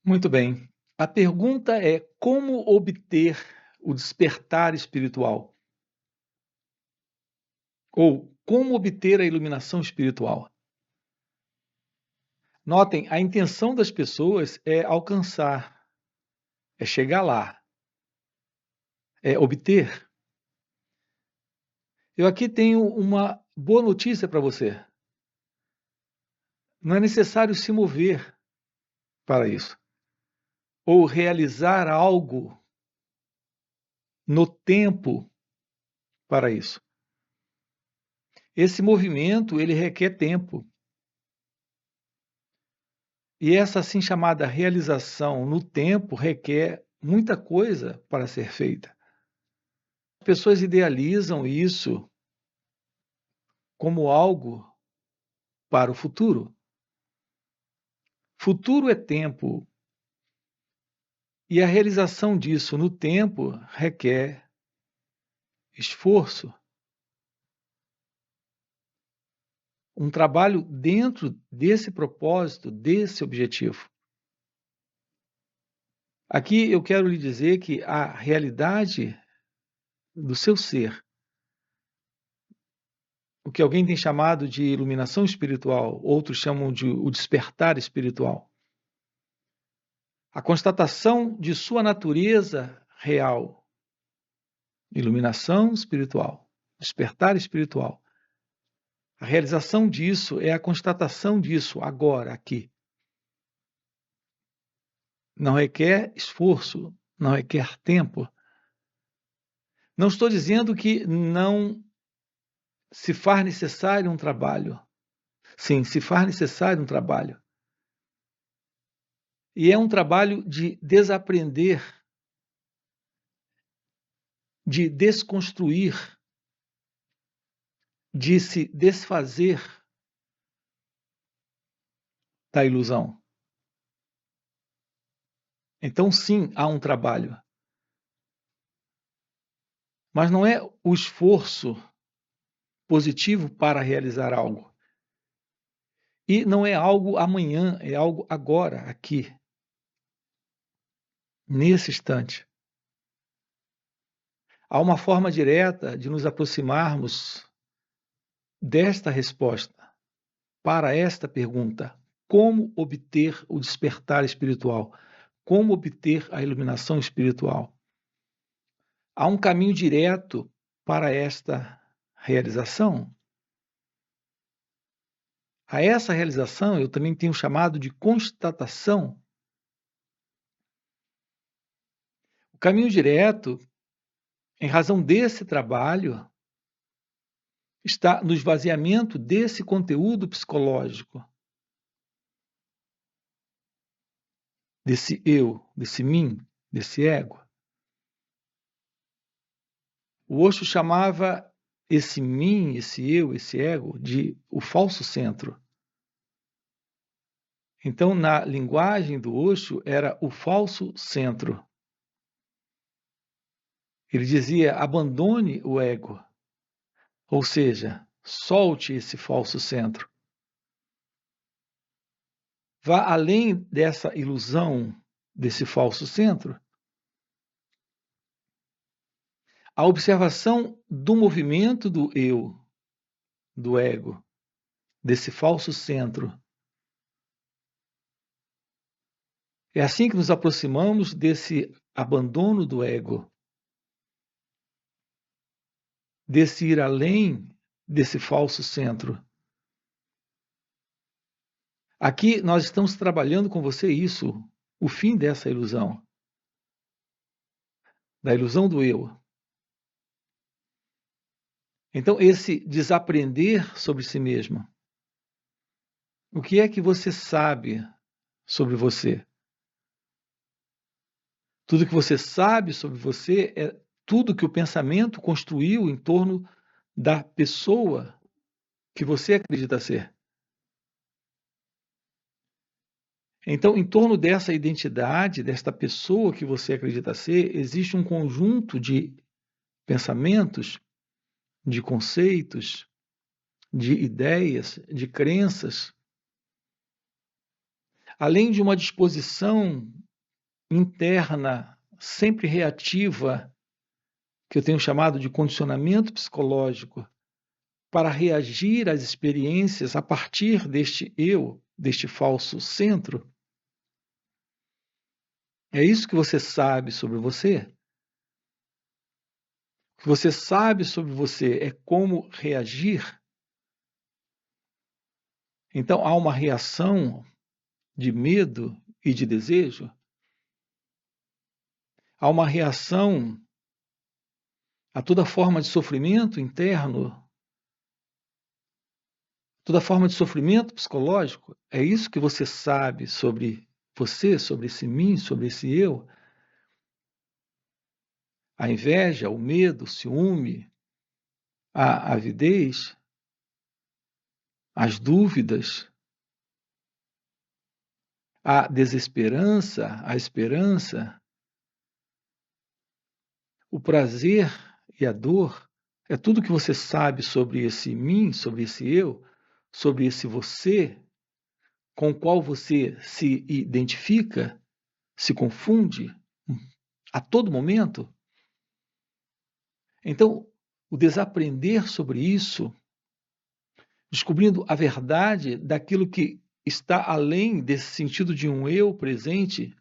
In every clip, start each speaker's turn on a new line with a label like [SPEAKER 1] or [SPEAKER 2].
[SPEAKER 1] Muito bem. A pergunta é: como obter o despertar espiritual? Ou como obter a iluminação espiritual? Notem, a intenção das pessoas é alcançar, é chegar lá, é obter. Eu aqui tenho uma boa notícia para você. Não é necessário se mover para isso, ou realizar algo no tempo para isso. Esse movimento, ele requer tempo. E essa assim chamada realização no tempo requer muita coisa para ser feita. As pessoas idealizam isso como algo para o futuro. Futuro é tempo, e a realização disso no tempo requer esforço, um trabalho dentro desse propósito, desse objetivo. Aqui eu quero lhe dizer que a realidade do seu ser, o que alguém tem chamado de iluminação espiritual, outros chamam de o despertar espiritual. A constatação de sua natureza real, iluminação espiritual, despertar espiritual. A realização disso é a constatação disso agora, aqui. Não requer esforço, não requer tempo. Não estou dizendo que não se faz necessário um trabalho. Sim, se faz necessário um trabalho. E é um trabalho de desaprender, de desconstruir, de se desfazer da ilusão. Então, sim, há um trabalho. Mas não é o esforço positivo para realizar algo. E não é algo amanhã, é algo agora, aqui, nesse instante. Há uma forma direta de nos aproximarmos desta resposta para esta pergunta: como obter o despertar espiritual? Como obter a iluminação espiritual? Há um caminho direto para esta realização. A essa realização eu também tenho chamado de constatação. O caminho direto, em razão desse trabalho, está no esvaziamento desse conteúdo psicológico, desse eu, desse mim, desse ego. O Osho chamava esse mim, esse eu, esse ego, de o falso centro. Então, na linguagem do Osho, era o falso centro. Ele dizia: abandone o ego, ou seja, solte esse falso centro. Vá além dessa ilusão, desse falso centro. A observação do movimento do eu, do ego, desse falso centro. É assim que nos aproximamos desse abandono do ego, desse ir além desse falso centro. Aqui nós estamos trabalhando com você isso, o fim dessa ilusão, da ilusão do eu. Então, esse desaprender sobre si mesmo. O que é que você sabe sobre você? Tudo que você sabe sobre você é tudo que o pensamento construiu em torno da pessoa que você acredita ser. Então, em torno dessa identidade, desta pessoa que você acredita ser, existe um conjunto de pensamentos, de conceitos, de ideias, de crenças. além de uma disposição interna sempre reativa, que eu tenho chamado de condicionamento psicológico, para reagir às experiências a partir deste eu, deste falso centro. É isso que você sabe sobre você? O que você sabe sobre você é como reagir? Então há uma reação de medo e de desejo? Há uma reação a toda forma de sofrimento interno, toda forma de sofrimento psicológico? É isso que você sabe sobre você, sobre esse mim, sobre esse eu? A inveja, o medo, o ciúme, a avidez, as dúvidas, a desesperança, a esperança, o prazer e a dor, é tudo que você sabe sobre esse mim, sobre esse eu, sobre esse você, com o qual você se identifica, se confunde a todo momento. Então, o desaprender sobre isso, descobrindo a verdade daquilo que está além desse sentido de um eu presente,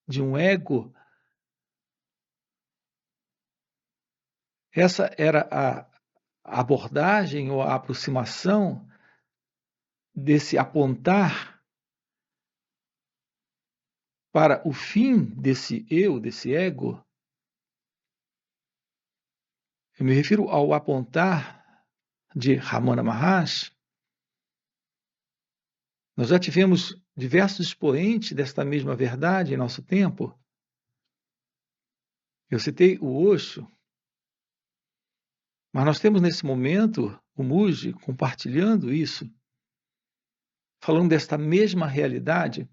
[SPEAKER 1] de um ego. Essa era a abordagem ou a aproximação desse apontar para o fim desse eu, desse ego. Eu me refiro ao apontar de Ramana Maharshi. Nós já tivemos diversos expoentes desta mesma verdade em nosso tempo. Eu citei o Osho, mas nós temos nesse momento o Muji compartilhando isso, falando desta mesma realidade.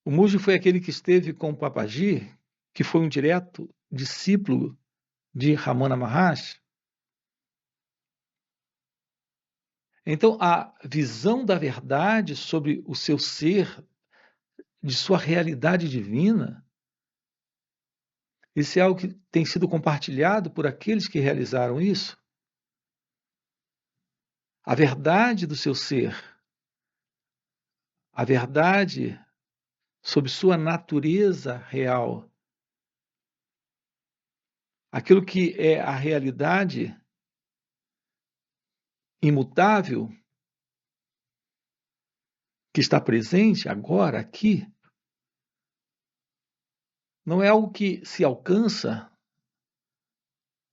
[SPEAKER 1] O Muji foi aquele que esteve com o Papaji, que foi um direto discípulo de Ramana Maharshi. Então, a visão da verdade sobre o seu ser, de sua realidade divina, isso é algo que tem sido compartilhado por aqueles que realizaram isso. A verdade do seu ser, a verdade sobre sua natureza real, aquilo que é a realidade imutável, que está presente agora, aqui, não é algo que se alcança,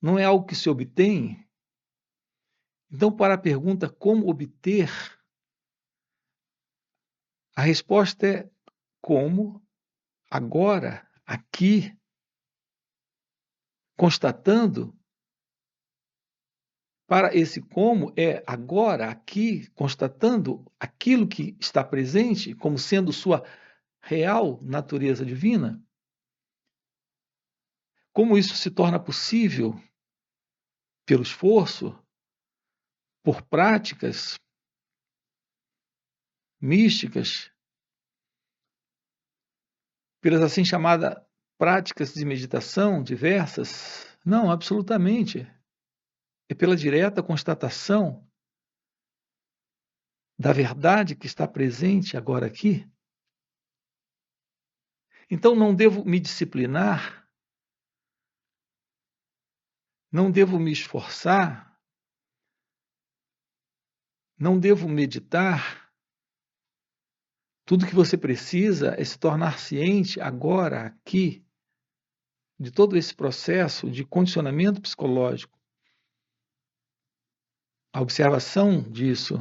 [SPEAKER 1] não é algo que se obtém. Então, para a pergunta como obter, a resposta é como, agora, aqui, constatando. Para esse como é agora, aqui, constatando aquilo que está presente como sendo sua real natureza divina. Como isso se torna possível? Pelo esforço, por práticas místicas, pelas assim chamadas práticas de meditação diversas? Não, absolutamente. É pela direta constatação da verdade que está presente agora aqui. Então não devo me disciplinar, não devo me esforçar, não devo meditar. Tudo que você precisa é se tornar ciente agora, aqui, de todo esse processo de condicionamento psicológico. A observação disso,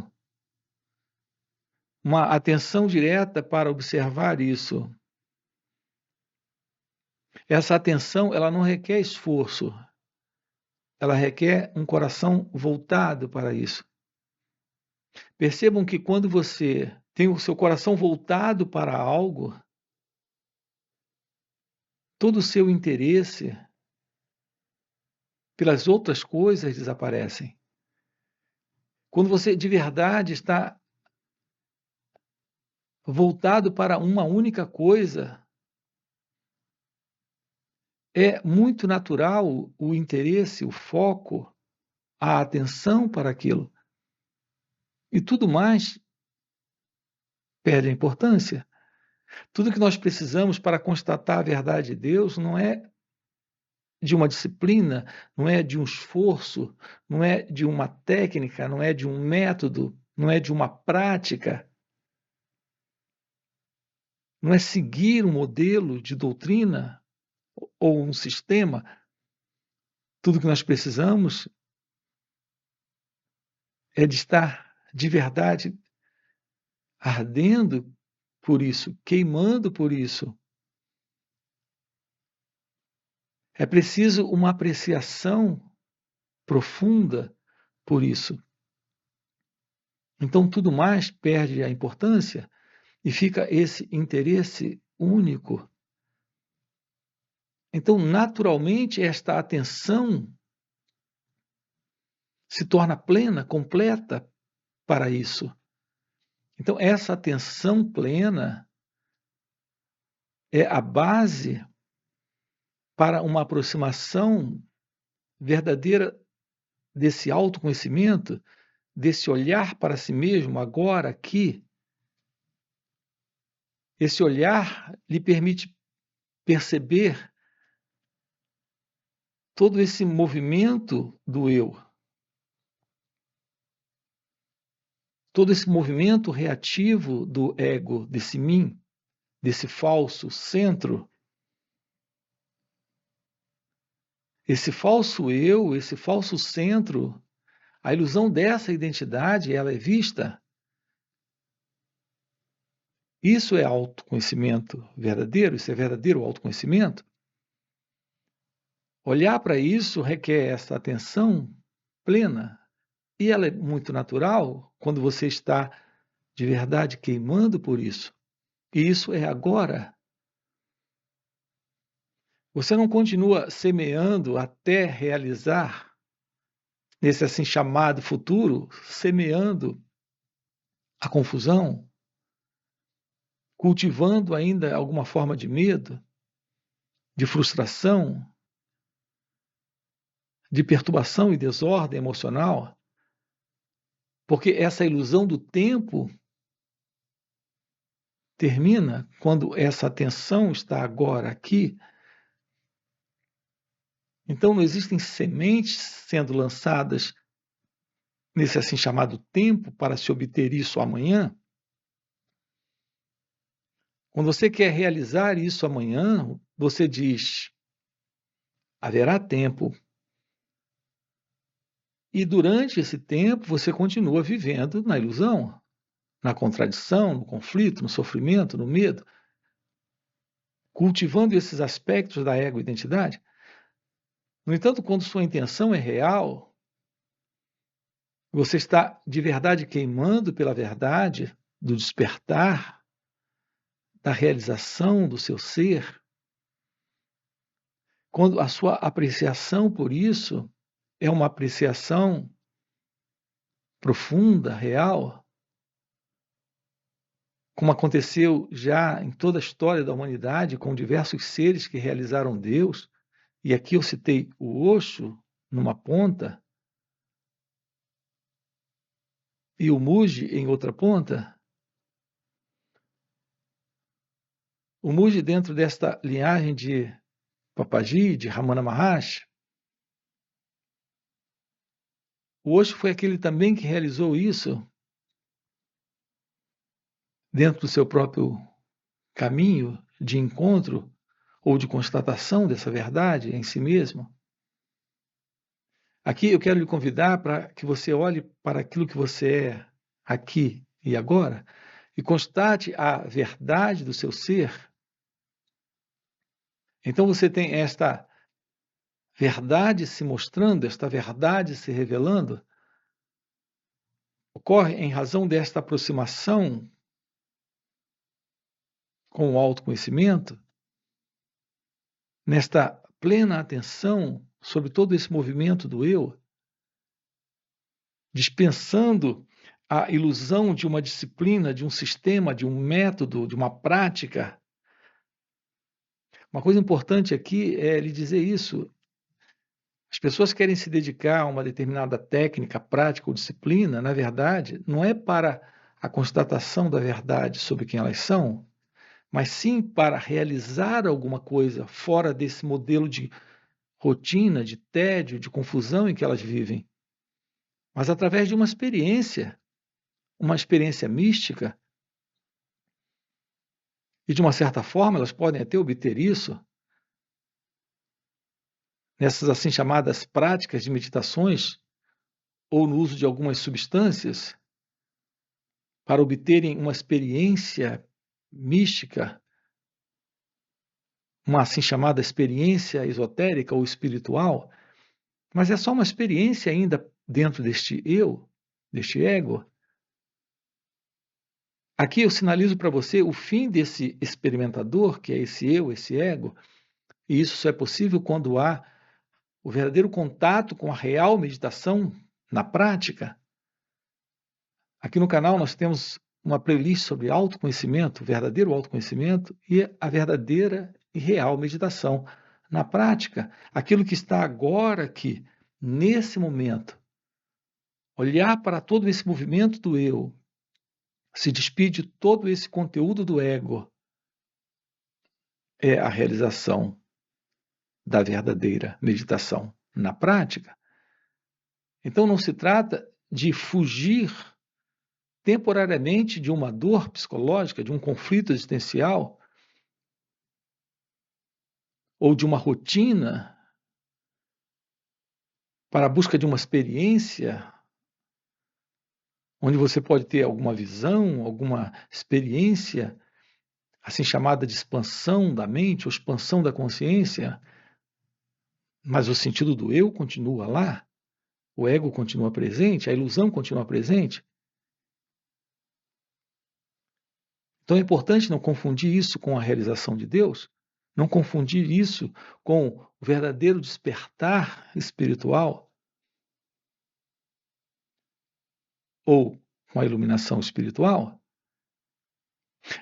[SPEAKER 1] uma atenção direta para observar isso. Essa atenção, ela não requer esforço, ela requer um coração voltado para isso. Percebam que quando você tem o seu coração voltado para algo, todo o seu interesse pelas outras coisas desaparecem. Quando você de verdade está voltado para uma única coisa, é muito natural o interesse, o foco, a atenção para aquilo. E tudo mais perde a importância. Tudo que nós precisamos para constatar a verdade de Deus não é de uma disciplina, não é de um esforço, não é de uma técnica, não é de um método, não é de uma prática, não é seguir um modelo de doutrina ou um sistema. Tudo que nós precisamos é de estar de verdade ardendo por isso, queimando por isso. É preciso uma apreciação profunda por isso. Então, tudo mais perde a importância e fica esse interesse único. Então, naturalmente, esta atenção se torna plena, completa para isso. Então, essa atenção plena é a base para uma aproximação verdadeira desse autoconhecimento, desse olhar para si mesmo, agora, aqui. Esse olhar lhe permite perceber todo esse movimento do eu, todo esse movimento reativo do ego, desse mim, desse falso centro. Esse falso eu, esse falso centro, a ilusão dessa identidade, ela é vista. Isso é autoconhecimento verdadeiro, isso é verdadeiro autoconhecimento. Olhar para isso requer essa atenção plena, e ela é muito natural quando você está de verdade queimando por isso. E isso é agora. Você não continua semeando até realizar, nesse assim chamado futuro, semeando a confusão, cultivando ainda alguma forma de medo, de frustração, de perturbação e desordem emocional, porque essa ilusão do tempo termina quando essa atenção está agora aqui. Então não existem sementes sendo lançadas nesse assim chamado tempo para se obter isso amanhã. Quando você quer realizar isso amanhã, você diz: haverá tempo. E durante esse tempo você continua vivendo na ilusão, na contradição, no conflito, no sofrimento, no medo, cultivando esses aspectos da ego-identidade. No entanto, quando sua intenção é real, você está de verdade queimando pela verdade do despertar, da realização do seu ser, quando a sua apreciação por isso é uma apreciação profunda, real, como aconteceu já em toda a história da humanidade, com diversos seres que realizaram Deus, e aqui eu citei o Osho numa ponta e o Muji em outra ponta. O Muji, dentro desta linhagem de Papaji, de Ramana Maharshi, o Osho foi aquele também que realizou isso dentro do seu próprio caminho de encontro ou de constatação dessa verdade em si mesmo. Aqui eu quero lhe convidar para que você olhe para aquilo que você é aqui e agora e constate a verdade do seu ser. Então você tem esta verdade se mostrando, esta verdade se revelando. Ocorre em razão desta aproximação com o autoconhecimento, nesta plena atenção sobre todo esse movimento do eu, dispensando a ilusão de uma disciplina, de um sistema, de um método, de uma prática. Uma coisa importante aqui é lhe dizer isso. As pessoas querem se dedicar a uma determinada técnica, prática ou disciplina, na verdade, não é para a constatação da verdade sobre quem elas são, mas sim para realizar alguma coisa fora desse modelo de rotina, de tédio, de confusão em que elas vivem, mas através de uma experiência mística, e de uma certa forma elas podem até obter isso nessas assim chamadas práticas de meditações ou no uso de algumas substâncias para obterem uma experiência mística, uma assim chamada experiência esotérica ou espiritual, mas é só uma experiência ainda dentro deste eu, deste ego. Aqui eu sinalizo para você o fim desse experimentador, que é esse eu, esse ego, e isso só é possível quando há o verdadeiro contato com a real meditação na prática. Aqui no canal nós temos uma playlist sobre autoconhecimento, verdadeiro autoconhecimento e a verdadeira e real meditação na prática. Aquilo que está agora aqui, nesse momento, olhar para todo esse movimento do eu, se despir de todo esse conteúdo do ego, é a realização da verdadeira meditação na prática. Então não se trata de fugir temporariamente de uma dor psicológica, de um conflito existencial, ou de uma rotina, para a busca de uma experiência, onde você pode ter alguma visão, alguma experiência, assim chamada de expansão da mente, ou expansão da consciência, mas o sentido do eu continua lá, o ego continua presente, a ilusão continua presente. Então é importante não confundir isso com a realização de Deus, não confundir isso com o verdadeiro despertar espiritual ou com a iluminação espiritual.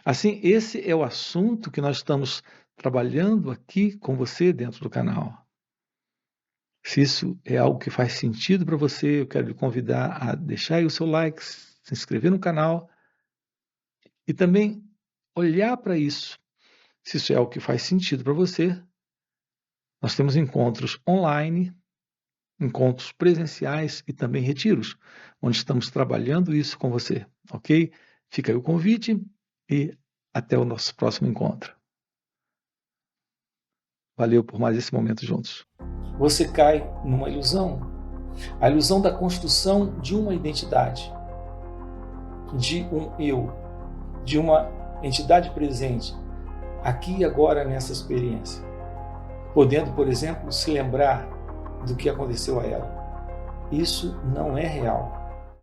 [SPEAKER 1] Assim, esse é o assunto que nós estamos trabalhando aqui com você dentro do canal. Se isso é algo que faz sentido para você, eu quero lhe convidar a deixar aí o seu like, se inscrever no canal e também olhar para isso. Se isso é algo que faz sentido para você, nós temos encontros online, encontros presenciais e também retiros, onde estamos trabalhando isso com você, ok? Fica aí o convite e até o nosso próximo encontro. Valeu por mais esse momento juntos. Você cai numa ilusão, a ilusão da construção de uma identidade, de um eu, de uma entidade presente, aqui e agora nessa experiência, podendo, por exemplo, se lembrar do que aconteceu a ela. Isso não é real.